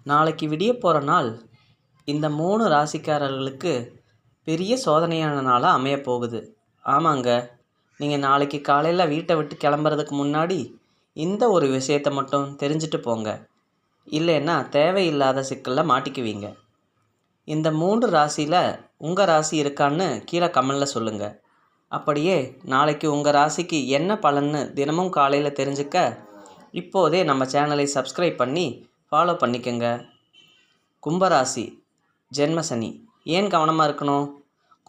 நாளைக்கு விடிய போகிற நாள் இந்த 3 ராசிக்காரர்களுக்கு பெரிய சோதனையான நாளாக அமையப்போகுது. ஆமாங்க, நீங்கள் நாளைக்கு காலையில் வீட்டை விட்டு கிளம்புறதுக்கு முன்னாடி இந்த ஒரு விஷயத்தை மட்டும் தெரிஞ்சுட்டு போங்க. இல்லைன்னா தேவையில்லாத சிக்கலில் மாட்டிக்குவீங்க. இந்த 3 ராசியில் உங்கள் ராசி இருக்கான்னு கீழே கமெண்டில் சொல்லுங்கள். அப்படியே நாளைக்கு உங்கள் ராசிக்கு என்ன பலன்னு தினமும் காலையில் தெரிஞ்சுக்க இப்போதே நம்ம சேனலை சப்ஸ்கிரைப் பண்ணி ஃபாலோ பண்ணிக்கோங்க. கும்பராசி, ஜென்மசனி. ஏன் கவனமாக இருக்கணும்?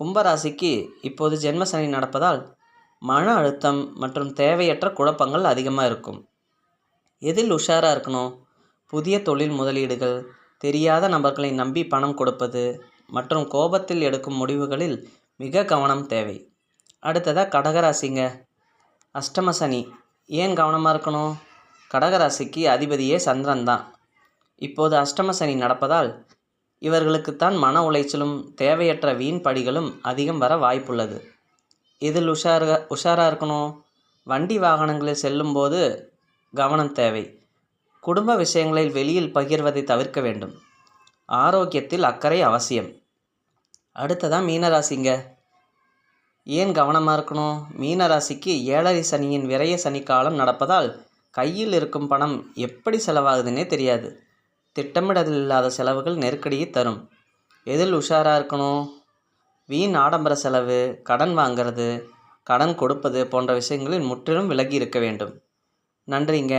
கும்பராசிக்கு இப்போது ஜென்மசனி நடப்பதால் மன அழுத்தம் மற்றும் தேவையற்ற குழப்பங்கள் அதிகமாக இருக்கும். எதில் உஷாராக இருக்கணும்? புதிய தொழில் முதலீடுகள், தெரியாத நபர்களை நம்பி பணம் கொடுப்பது மற்றும் கோபத்தில் எடுக்கும் முடிவுகளில் மிக கவனம் தேவை. அடுத்ததாக கடகராசிங்க. அஷ்டமசனி. ஏன் கவனமாக இருக்கணும்? கடகராசிக்கு அதிபதியே சந்திரன் தான். இப்போது அஷ்டமசனி நடப்பதால் இவர்களுக்குத்தான் மன உளைச்சலும் தேவையற்ற வீண் படிகளும் அதிகம் வர வாய்ப்புள்ளது. இதில் உஷாராக இருக்கணும். வண்டி வாகனங்களில் செல்லும்போது கவனம் தேவை. குடும்ப விஷயங்களில் வெளியில் பகிர்வதை தவிர்க்க வேண்டும். ஆரோக்கியத்தில் அக்கறை அவசியம். அடுத்ததான் மீனராசிங்க. ஏன் கவனமாக இருக்கணும்? மீனராசிக்கு 7.5 சனியின் விரய சனிக்காலம் நடப்பதால் கையில் இருக்கும் பணம் எப்படி செலவாகுதுன்னே தெரியாது. திட்டமிடல் இல்லாத செலவுகள் நெருக்கடியை தரும். எதில் உஷாராக இருக்கணும்? வீண் ஆடம்பர செலவு, கடன் வாங்கிறது, கடன் கொடுப்பது போன்ற விஷயங்களில் முற்றிலும் விலகி இருக்க வேண்டும். நன்றிங்க.